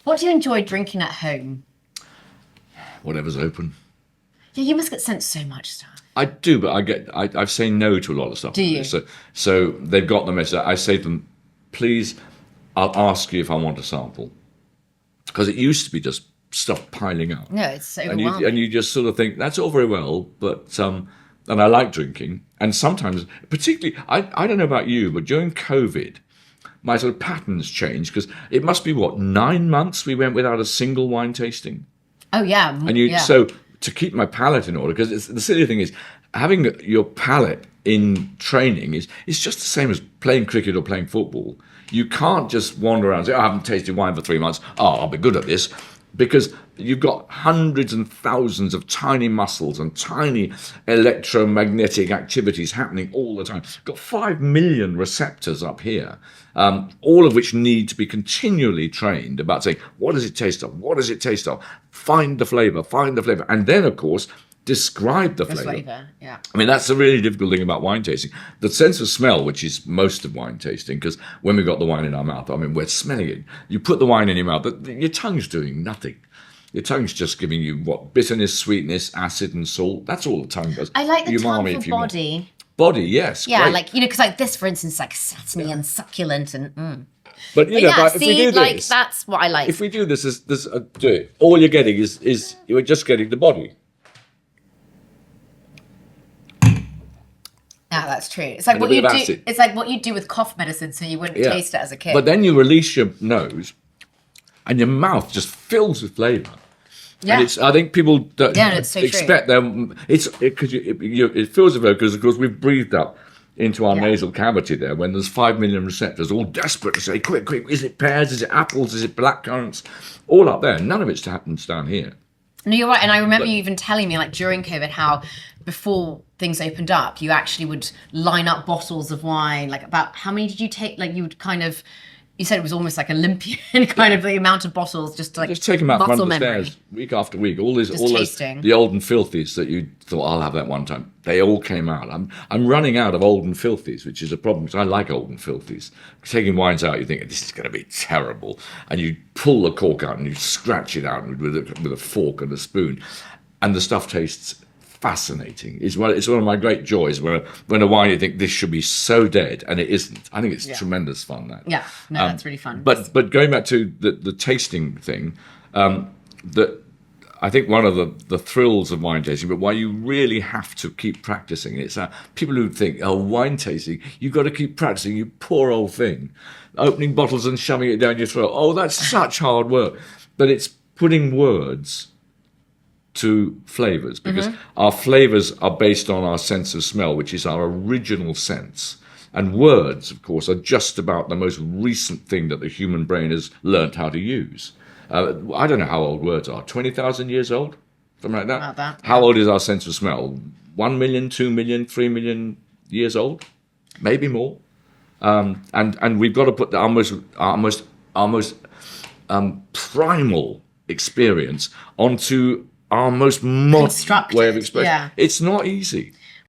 What do you enjoy drinking at home? Whatever's open. Yeah, you must get sent so much stuff. I do, but I say no to a lot of stuff. Do you? So they've got the message. I say to them, please, I'll ask you if I want a sample. Because it used to be just stuff piling up. No, it's overwhelming. And you just sort of think, that's all very well, but, and I like drinking. And sometimes, particularly, I don't know about you, but during COVID, my sort of patterns changed because it must be, 9 months we went without a single wine tasting. Oh, yeah. And so to keep my palate in order, because the silly thing is, having your palate in training is just the same as playing cricket or playing football. You can't just wander around and say, I haven't tasted wine for 3 months. Oh, I'll be good at this. Because you've got hundreds and thousands of tiny muscles and tiny electromagnetic activities happening all the time. You've got 5 million receptors up here, all of which need to be continually trained about saying, what does it taste of? What does it taste of? Find the flavour. And then, of course, describe the flavour. Yeah. I mean, that's the really difficult thing about wine tasting. The sense of smell, which is most of wine tasting, because when we've got the wine in our mouth, I mean, we're smelling it. You put the wine in your mouth, but your tongue's doing nothing. Your tongue's just giving you bitterness, sweetness, acid and salt. That's all the tongue does. I like the tongue Umami, for body. Body, yes. Yeah, great. because this, for instance, like satiny and succulent and. But But if we do this, that's what I like. If we do this, do it. All you're getting is you're just getting the body. Yeah, that's true. It's like And what a you bit of do. acid. It's like what you do with cough medicine, so you wouldn't taste it as a kid. But then you release your nose, and your mouth just fills with flavour. Yeah. And I think people don't it's so expect them. It fills with flavour because, of course, we've breathed up into our nasal cavity there when there's 5 million receptors, all desperate to say, quick, is it pears, is it apples, is it blackcurrants, all up there. None of it happens down here. No, you're right. And I remember you even telling me, like, during COVID, how before things opened up, you actually would line up bottles of wine. Like, about how many did you take? Like, you would kind of, you said it was almost like Olympian kind of the amount of bottles, just to, like, just take them out front of the memory. stairs week after week. All those, tasting. the old and filthies that you thought, I'll have that one time. They all came out. I'm running out of old and filthies, which is a problem because I like old and filthies. Taking wines out, you think this is going to be terrible, and you pull the cork out and you scratch it out with a fork and a spoon, and the stuff tastes fascinating. It's one of my great joys when a wine you think this should be so dead and it isn't. I think it's tremendous fun. That's really fun. But going back to the tasting thing, that I think one of the thrills of wine tasting, but why you really have to keep practicing. It's people who think, wine tasting, you've got to keep practicing. You poor old thing, opening bottles and shoving it down your throat. Oh, that's such hard work. But it's putting words to flavours, because our flavours are based on our sense of smell, which is our original sense. And words, of course, are just about the most recent thing that the human brain has learnt how to use. I don't know how old words are, 20,000 years old? Something like that? About that. How old is our sense of smell? 1 million, 2 million, 3 million years old? Maybe more. And we've got to put our most primal experience onto our most modern way of expression. Yeah. It's not easy.